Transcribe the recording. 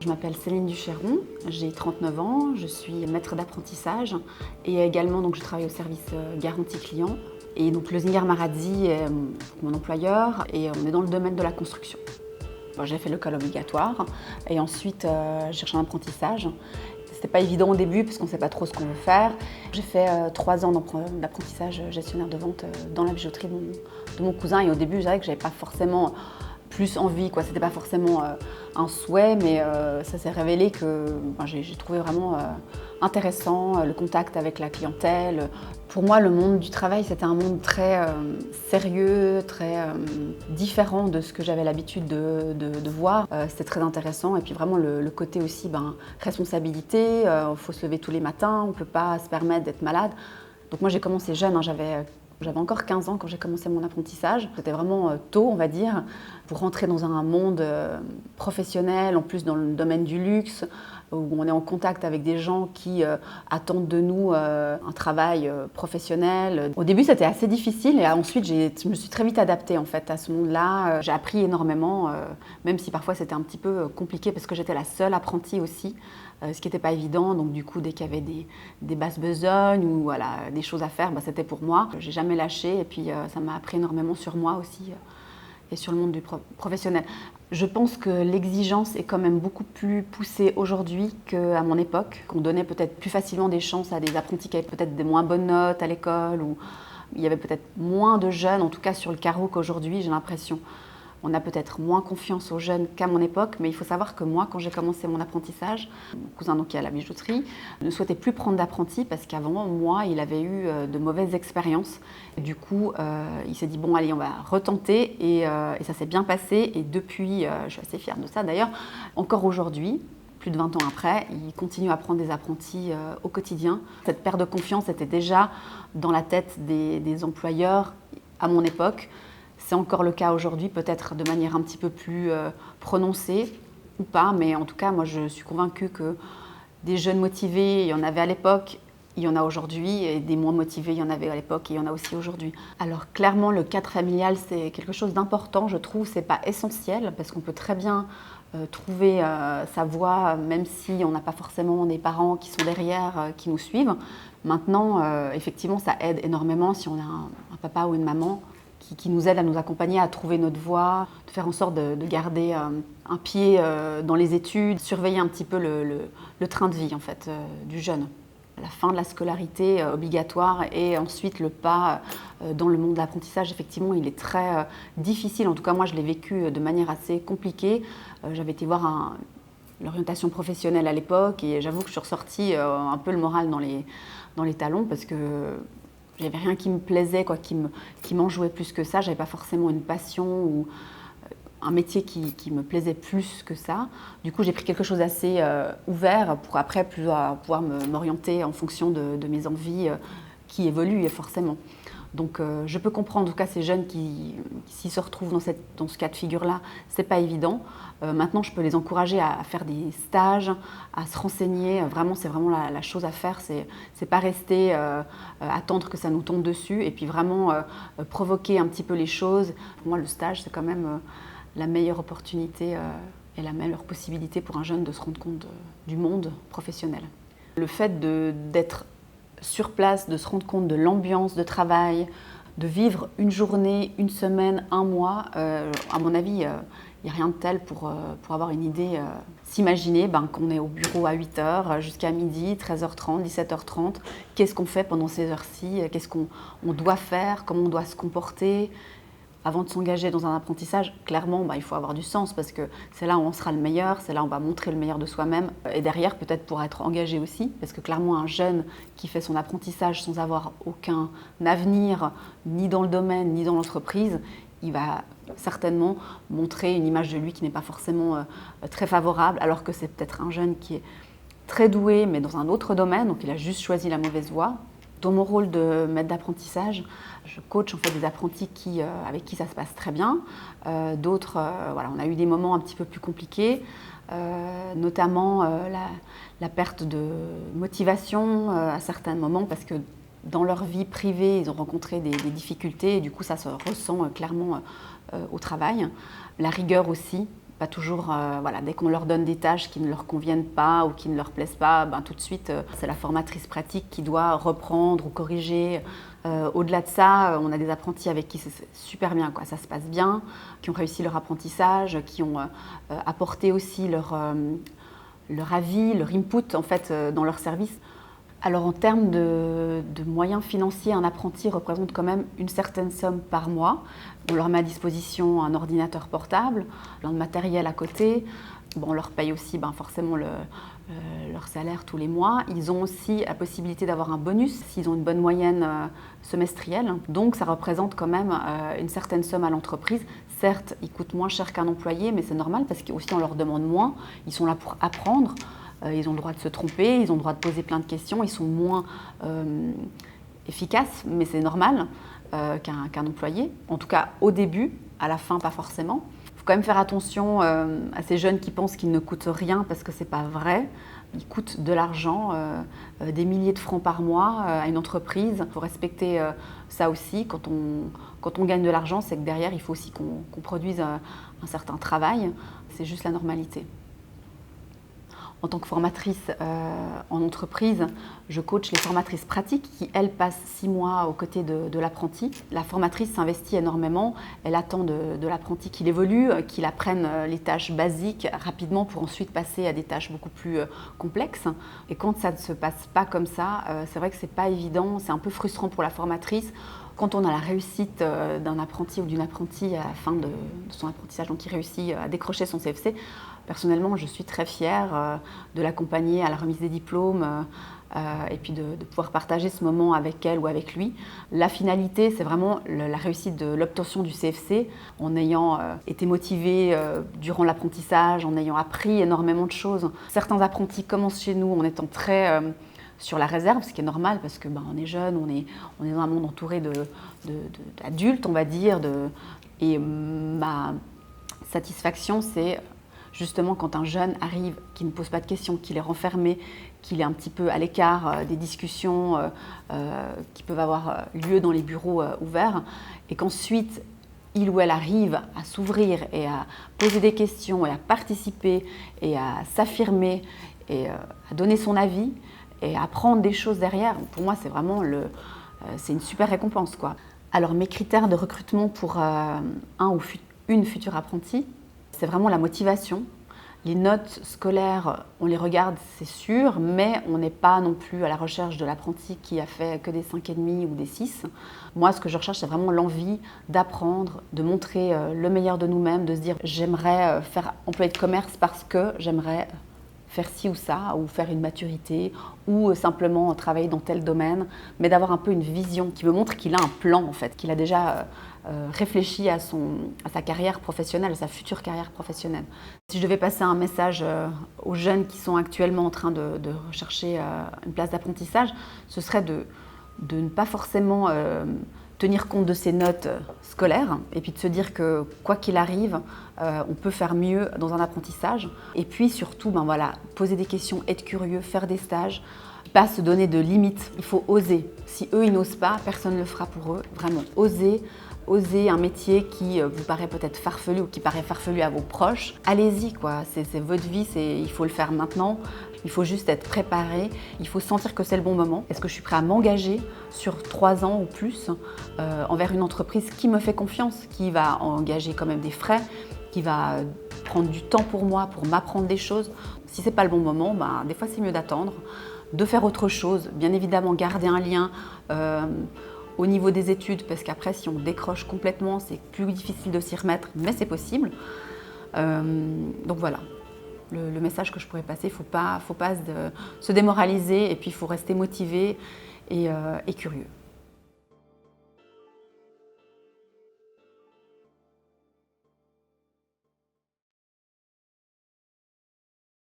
Je m'appelle Céline Duchéron, j'ai 39 ans, je suis maître d'apprentissage et également je travaille au service garantie client. Et donc le Zinger Maradi est mon employeur et on est dans le domaine de la construction. Bon, j'ai fait l'école obligatoire et ensuite j'ai cherché un apprentissage. C'était pas évident au début parce qu'on ne sait pas trop ce qu'on veut faire. J'ai fait 3 ans d'apprentissage gestionnaire de vente dans la bijouterie de mon cousin et au début je dirais que j'avais pas forcément plus envie, quoi. C'était pas forcément un souhait, mais ça s'est révélé que j'ai trouvé vraiment intéressant le contact avec la clientèle. Pour moi, le monde du travail, c'était un monde très sérieux, très différent de ce que j'avais l'habitude de voir. C'était très intéressant et puis vraiment le côté aussi responsabilité. Il faut se lever tous les matins, on ne peut pas se permettre d'être malade. Donc moi, j'ai commencé jeune, hein, J'avais encore 15 ans quand j'ai commencé mon apprentissage. C'était vraiment tôt, on va dire, pour rentrer dans un monde professionnel, en plus dans le domaine du luxe, où on est en contact avec des gens qui attendent de nous un travail professionnel. Au début, c'était assez difficile et ensuite, je me suis très vite adaptée en fait, à ce monde-là. J'ai appris énormément, même si parfois c'était un petit peu compliqué parce que j'étais la seule apprentie aussi. Ce qui n'était pas évident, donc du coup dès qu'il y avait des basses besognes ou voilà, des choses à faire, c'était pour moi. J'ai jamais lâché et puis ça m'a appris énormément sur moi aussi et sur le monde du professionnel. Je pense que l'exigence est quand même beaucoup plus poussée aujourd'hui qu'à mon époque, qu'on donnait peut-être plus facilement des chances à des apprentis qui avaient peut-être des moins bonnes notes à l'école, ou il y avait peut-être moins de jeunes, en tout cas sur le carreau qu'aujourd'hui, j'ai l'impression. On a peut-être moins confiance aux jeunes qu'à mon époque, mais il faut savoir que moi, quand j'ai commencé mon apprentissage, mon cousin qui est à la bijouterie ne souhaitait plus prendre d'apprenti parce qu'avant, moi, il avait eu de mauvaises expériences. Et du coup, il s'est dit, bon, allez, on va retenter et ça s'est bien passé. Et depuis, je suis assez fière de ça d'ailleurs, encore aujourd'hui, plus de 20 ans après, il continue à prendre des apprentis au quotidien. Cette perte de confiance était déjà dans la tête des employeurs à mon époque. C'est encore le cas aujourd'hui, peut-être de manière un petit peu plus prononcée ou pas, mais en tout cas, moi je suis convaincue que des jeunes motivés, il y en avait à l'époque, il y en a aujourd'hui, et des moins motivés, il y en avait à l'époque et il y en a aussi aujourd'hui. Alors clairement, le cadre familial, c'est quelque chose d'important, je trouve, c'est pas essentiel, parce qu'on peut très bien trouver sa voie, même si on n'a pas forcément des parents qui sont derrière, qui nous suivent. Maintenant, effectivement, ça aide énormément si on a un papa ou une maman qui nous aide à nous accompagner, à trouver notre voie, de faire en sorte de garder un pied dans les études, surveiller un petit peu le train de vie en fait, du jeune. La fin de la scolarité obligatoire et ensuite le pas dans le monde de l'apprentissage, effectivement, il est très difficile. En tout cas, moi, je l'ai vécu de manière assez compliquée. J'avais été voir l'orientation professionnelle à l'époque et j'avoue que je suis ressortie un peu le moral dans les talons parce que il n'y avait rien qui me plaisait, qui m'enjouait plus que ça. Je n'avais pas forcément une passion ou un métier qui me plaisait plus que ça. Du coup, j'ai pris quelque chose d'assez ouvert pour après pouvoir m'orienter en fonction de mes envies qui évoluent forcément. Donc je peux comprendre en tout cas ces jeunes qui s'ils se retrouvent dans ce cas de figure-là, c'est pas évident. Maintenant, je peux les encourager à faire des stages, à se renseigner. Vraiment, c'est vraiment la chose à faire. C'est pas rester attendre que ça nous tombe dessus et puis vraiment provoquer un petit peu les choses. Pour moi, le stage, c'est quand même la meilleure opportunité et la meilleure possibilité pour un jeune de se rendre compte du monde professionnel. Le fait d'être sur place, de se rendre compte de l'ambiance de travail, de vivre une journée, une semaine, un mois, à mon avis, il n'y a rien de tel pour avoir une idée. S'imaginer qu'on est au bureau à 8h jusqu'à midi, 13h30, 17h30. Qu'est-ce qu'on fait pendant ces heures-ci? Qu'est-ce qu'on doit faire? Comment on doit se comporter? Avant de s'engager dans un apprentissage, clairement, il faut avoir du sens parce que c'est là où on sera le meilleur, c'est là où on va montrer le meilleur de soi-même. Et derrière, peut-être pour être engagé aussi, parce que clairement, un jeune qui fait son apprentissage sans avoir aucun avenir, ni dans le domaine, ni dans l'entreprise, il va certainement montrer une image de lui qui n'est pas forcément très favorable, alors que c'est peut-être un jeune qui est très doué, mais dans un autre domaine, donc il a juste choisi la mauvaise voie. Dans mon rôle de maître d'apprentissage, je coach en fait des apprentis avec qui ça se passe très bien. D'autres, on a eu des moments un petit peu plus compliqués, notamment la perte de motivation à certains moments parce que dans leur vie privée, ils ont rencontré des difficultés et du coup ça se ressent clairement au travail. La rigueur aussi, pas toujours, voilà, dès qu'on leur donne des tâches qui ne leur conviennent pas ou qui ne leur plaisent pas, tout de suite, c'est la formatrice pratique qui doit reprendre ou corriger. Au-delà de ça, on a des apprentis avec qui c'est super bien, quoi. Ça se passe bien, qui ont réussi leur apprentissage, qui ont apporté aussi leur avis, leur input en fait, dans leur service. Alors en termes de moyens financiers, un apprenti représente quand même une certaine somme par mois. On leur met à disposition un ordinateur portable, plein de matériel à côté. On leur paye aussi forcément leur salaire tous les mois. Ils ont aussi la possibilité d'avoir un bonus s'ils ont une bonne moyenne semestrielle. Donc ça représente quand même une certaine somme à l'entreprise. Certes, ils coûtent moins cher qu'un employé, mais c'est normal parce qu'aussi on leur demande moins. Ils sont là pour apprendre. Ils ont le droit de se tromper, ils ont le droit de poser plein de questions. Ils sont moins efficaces, mais c'est normal qu'un employé. En tout cas au début, à la fin pas forcément. Il faut quand même faire attention à ces jeunes qui pensent qu'ils ne coûtent rien parce que ce n'est pas vrai. Ils coûtent de l'argent, des milliers de francs par mois à une entreprise. Il faut respecter ça aussi. Quand on gagne de l'argent, c'est que derrière, il faut aussi qu'on produise un certain travail. C'est juste la normalité. En tant que formatrice en entreprise, je coach les formatrices pratiques qui, elles, passent 6 mois aux côtés de l'apprenti. La formatrice s'investit énormément, elle attend de l'apprenti qu'il évolue, qu'il apprenne les tâches basiques rapidement pour ensuite passer à des tâches beaucoup plus complexes. Et quand ça ne se passe pas comme ça, c'est vrai que c'est pas évident, c'est un peu frustrant pour la formatrice. Quand on a la réussite d'un apprenti ou d'une apprentie à la fin de son apprentissage, donc qui réussit à décrocher son CFC, personnellement, je suis très fière de l'accompagner à la remise des diplômes et puis de pouvoir partager ce moment avec elle ou avec lui. La finalité, c'est vraiment la réussite de l'obtention du CFC en ayant été motivé durant l'apprentissage, en ayant appris énormément de choses. Certains apprentis commencent chez nous en étant très sur la réserve, ce qui est normal parce que on est jeune, on est dans un monde entouré d'adultes, on va dire. Et ma satisfaction, c'est justement quand un jeune arrive, qui ne pose pas de questions, qu'il est renfermé, qu'il est un petit peu à l'écart des discussions qui peuvent avoir lieu dans les bureaux ouverts, et qu'ensuite il ou elle arrive à s'ouvrir et à poser des questions et à participer et à s'affirmer et à donner son avis et à apprendre des choses derrière. Pour moi, c'est vraiment c'est une super récompense, quoi. Alors mes critères de recrutement pour un ou une future apprentie, c'est vraiment la motivation. Les notes scolaires, on les regarde, c'est sûr, mais on n'est pas non plus à la recherche de l'apprenti qui a fait que des 5,5 ou des 6. Moi, ce que je recherche, c'est vraiment l'envie d'apprendre, de montrer le meilleur de nous-mêmes, de se dire j'aimerais faire employé de commerce parce que j'aimerais faire ci ou ça, ou faire une maturité, ou simplement travailler dans tel domaine, mais d'avoir un peu une vision qui me montre qu'il a un plan, en fait, qu'il a déjà réfléchi à sa carrière professionnelle, à sa future carrière professionnelle. Si je devais passer un message aux jeunes qui sont actuellement en train de rechercher une place d'apprentissage, ce serait de ne pas forcément tenir compte de ses notes scolaires et puis de se dire que quoi qu'il arrive, on peut faire mieux dans un apprentissage. Et puis surtout, poser des questions, être curieux, faire des stages, pas se donner de limites. Il faut oser. Si eux, ils n'osent pas, personne ne le fera pour eux. Vraiment, oser un métier qui vous paraît peut-être farfelu ou qui paraît farfelu à vos proches. Allez-y, quoi. C'est votre vie, il faut le faire maintenant. Il faut juste être préparé, il faut sentir que c'est le bon moment. Est-ce que je suis prêt à m'engager sur 3 ans ou plus envers une entreprise qui me fait confiance, qui va engager quand même des frais, qui va prendre du temps pour moi, pour m'apprendre des choses. Si ce n'est pas le bon moment, des fois c'est mieux d'attendre, de faire autre chose. Bien évidemment, garder un lien au niveau des études, parce qu'après, si on décroche complètement, c'est plus difficile de s'y remettre, mais c'est possible. Donc voilà. Le message que je pourrais passer, il ne faut pas se démoraliser et puis il faut rester motivé et curieux.